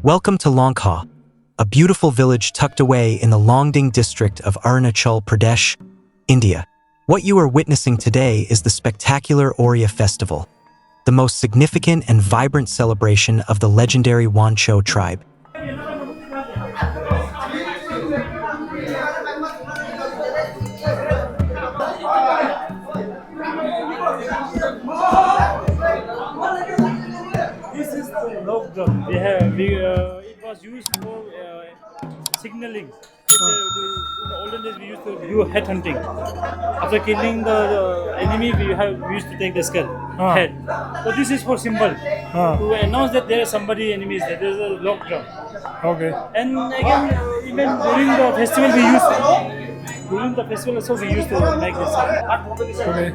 Welcome to Longkhaw, a beautiful village tucked away in the Longding district of Arunachal Pradesh, India. What you are witnessing today is the spectacular Oriah Festival, the most significant and vibrant celebration of the legendary Wancho Tribe. This is the log drum. It was used for signaling. In the olden days, we used to do headhunting. After killing the enemy, we used to take the skull head. So this is for symbol to announce that there is somebody enemies. There is a log drum. Okay. And again, even during the festival, also we used to make this sound. Okay.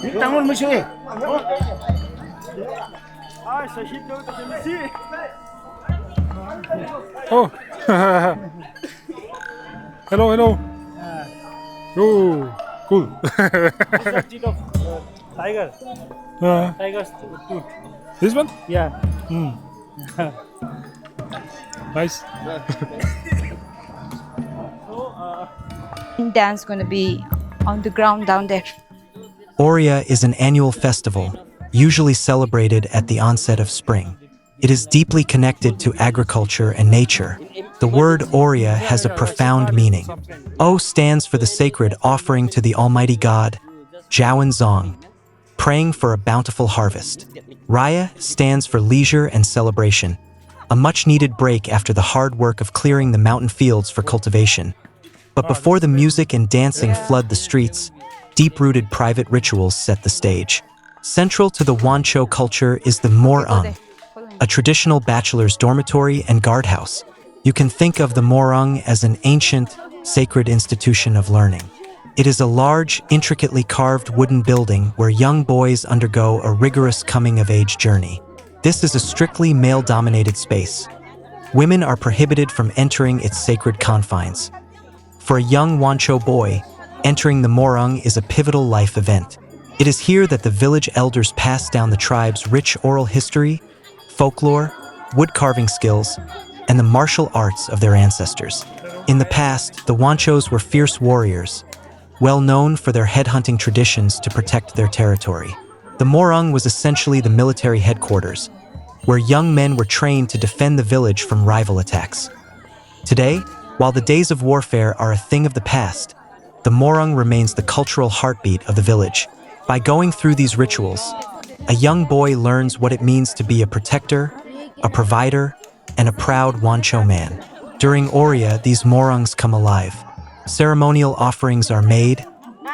Tangan mo siya eh. Oh. Hello. Oh, cool. This is the teeth of tiger. Tiger's tooth. This one? Yeah. Nice. Dance gonna be on the ground down there. Oriah is an annual festival, usually celebrated at the onset of spring. It is deeply connected to agriculture and nature. The word Oriah has a profound meaning. O stands for the sacred offering to the Almighty God, Jawan Zong, praying for a bountiful harvest. Raya stands for leisure and celebration, a much-needed break after the hard work of clearing the mountain fields for cultivation. But before the music and dancing flood the streets, deep-rooted private rituals set the stage. Central to the Wancho culture is the Morang, a traditional bachelor's dormitory and guardhouse. You can think of the Morang as an ancient, sacred institution of learning. It is a large, intricately carved wooden building where young boys undergo a rigorous coming-of-age journey. This is a strictly male-dominated space. Women are prohibited from entering its sacred confines. For a young Wancho boy, entering the Morang is a pivotal life event. It is here that the village elders pass down the tribe's rich oral history, folklore, wood-carving skills, and the martial arts of their ancestors. In the past, the Wanchos were fierce warriors, well known for their headhunting traditions to protect their territory. The Morang was essentially the military headquarters, where young men were trained to defend the village from rival attacks. Today, while the days of warfare are a thing of the past, the Morang remains the cultural heartbeat of the village. By going through these rituals, a young boy learns what it means to be a protector, a provider, and a proud Wancho man. During Oriah, these Morangs come alive. Ceremonial offerings are made,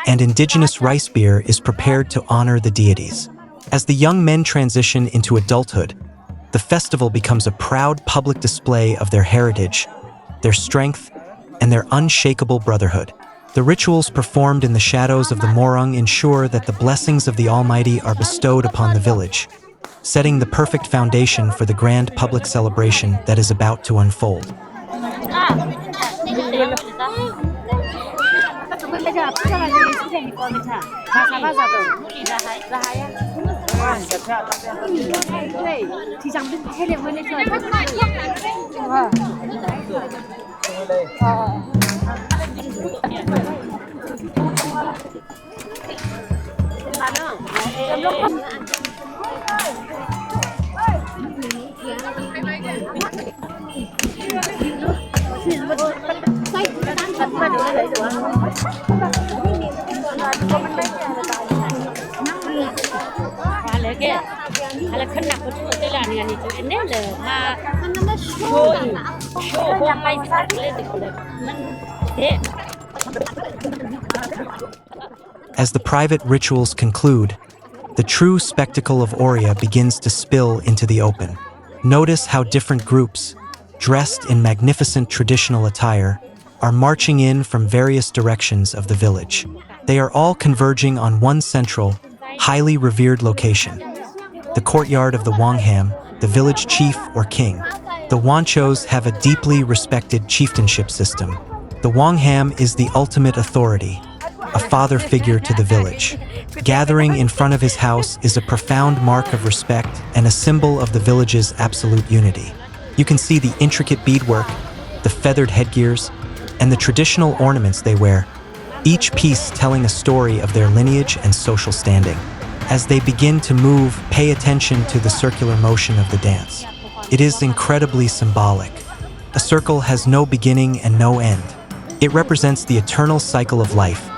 and indigenous rice beer is prepared to honor the deities. As the young men transition into adulthood, the festival becomes a proud public display of their heritage, their strength, and their unshakable brotherhood. The rituals performed in the shadows of the Morang ensure that the blessings of the Almighty are bestowed upon the village, setting the perfect foundation for the grand public celebration that is about to unfold. As the private rituals conclude, the true spectacle of Oriah begins to spill into the open. Notice how different groups, dressed in magnificent traditional attire, are marching in from various directions of the village. They are all converging on one central, highly revered location, the courtyard of the Wangham, the village chief or king. The Wanchos have a deeply respected chieftainship system. The Wangham is the ultimate authority, a father figure to the village. Gathering in front of his house is a profound mark of respect and a symbol of the village's absolute unity. You can see the intricate beadwork, the feathered headgears, and the traditional ornaments they wear, each piece telling a story of their lineage and social standing. As they begin to move, pay attention to the circular motion of the dance. It is incredibly symbolic. A circle has no beginning and no end. It represents the eternal cycle of life,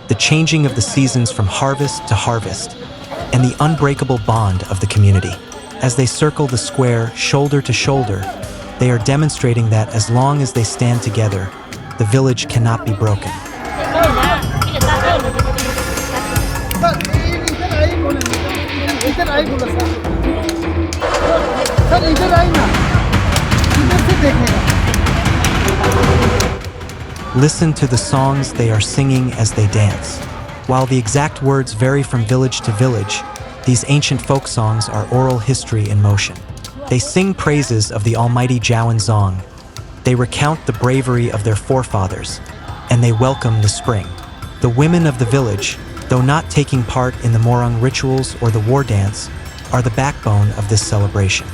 the changing of the seasons from harvest to harvest, and the unbreakable bond of the community. As they circle the square shoulder to shoulder, they are demonstrating that as long as they stand together, the village cannot be broken. Listen to the songs they are singing as they dance. While the exact words vary from village to village, these ancient folk songs are oral history in motion. They sing praises of the almighty Zong. They recount the bravery of their forefathers, and they welcome the spring. The women of the village, though not taking part in the Morang rituals or the war dance, are the backbone of this celebration.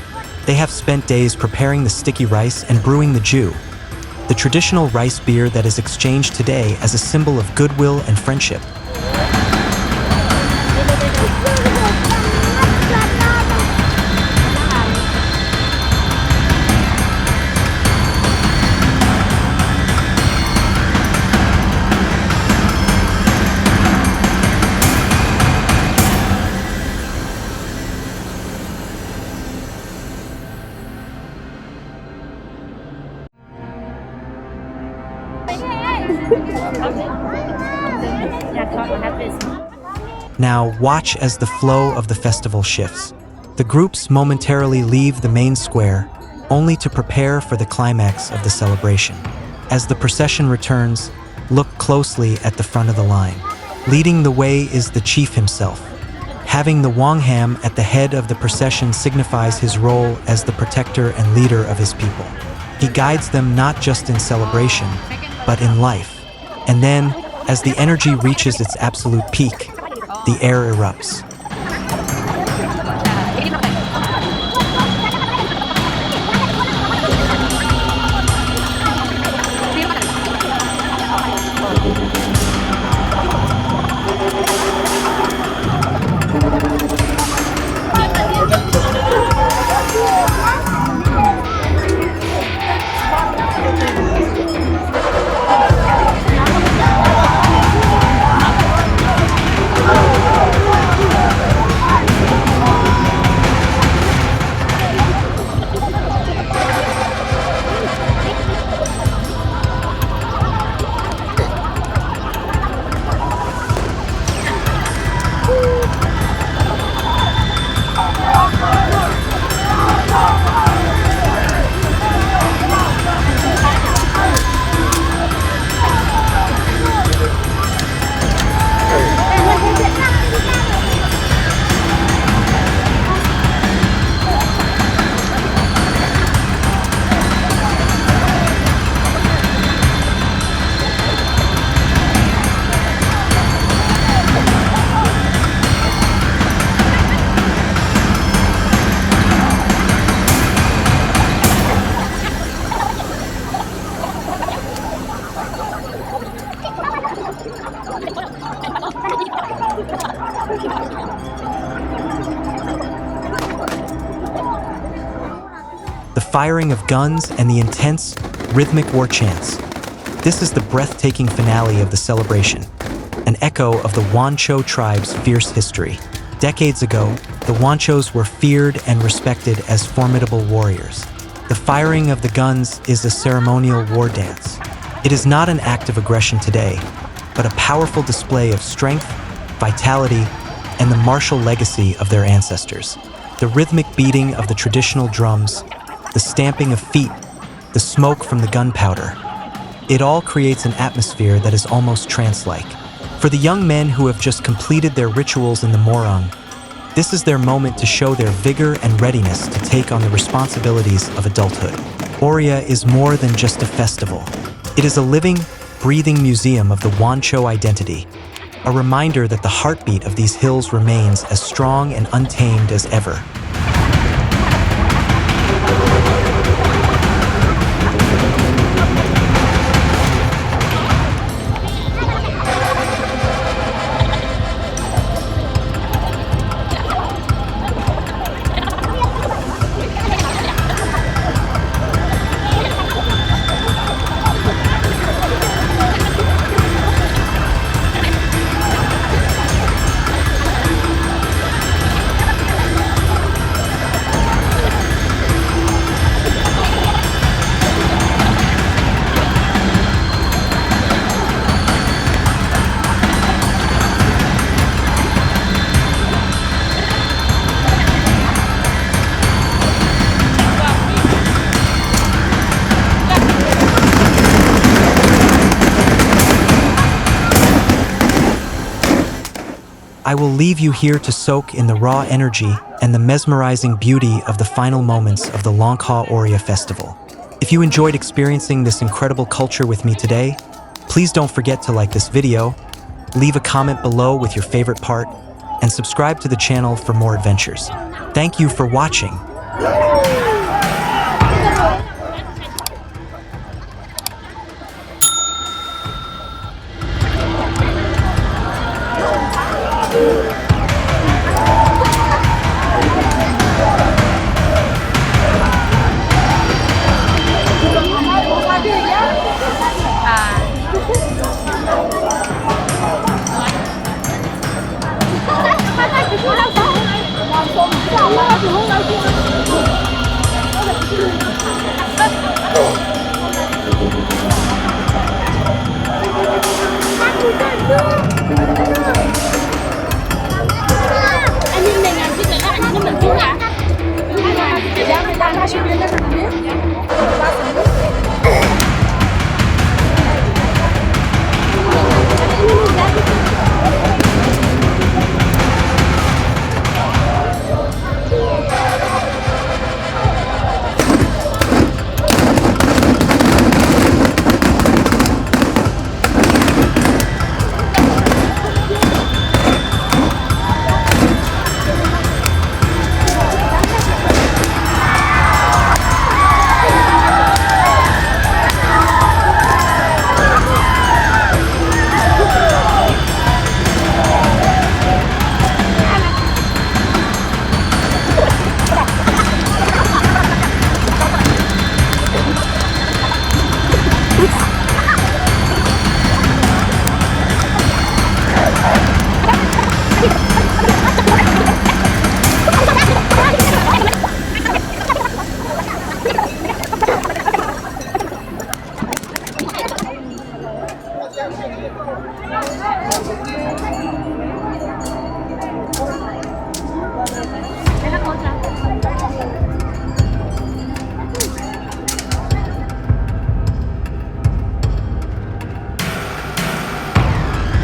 They have spent days preparing the sticky rice and brewing the ju, the traditional rice beer that is exchanged today as a symbol of goodwill and friendship. Now watch as the flow of the festival shifts. The groups momentarily leave the main square, only to prepare for the climax of the celebration. As the procession returns, look closely at the front of the line. Leading the way is the chief himself. Having the Wangham at the head of the procession signifies his role as the protector and leader of his people. He guides them not just in celebration, but in life. And then, as the energy reaches its absolute peak, the air erupts. The firing of guns and the intense, rhythmic war chants. This is the breathtaking finale of the celebration, an echo of the Wancho Tribe's fierce history. Decades ago, the Wanchos were feared and respected as formidable warriors. The firing of the guns is a ceremonial war dance. It is not an act of aggression today, but a powerful display of strength, vitality, and the martial legacy of their ancestors. The rhythmic beating of the traditional drums, the stamping of feet, the smoke from the gunpowder. It all creates an atmosphere that is almost trance-like. For the young men who have just completed their rituals in the Morang, this is their moment to show their vigor and readiness to take on the responsibilities of adulthood. Oriah is more than just a festival. It is a living, breathing museum of the Wancho identity, a reminder that the heartbeat of these hills remains as strong and untamed as ever. I will leave you here to soak in the raw energy and the mesmerizing beauty of the final moments of the Longkhaw Oriah Festival. If you enjoyed experiencing this incredible culture with me today, please don't forget to like this video, leave a comment below with your favorite part, and subscribe to the channel for more adventures. Thank you for watching.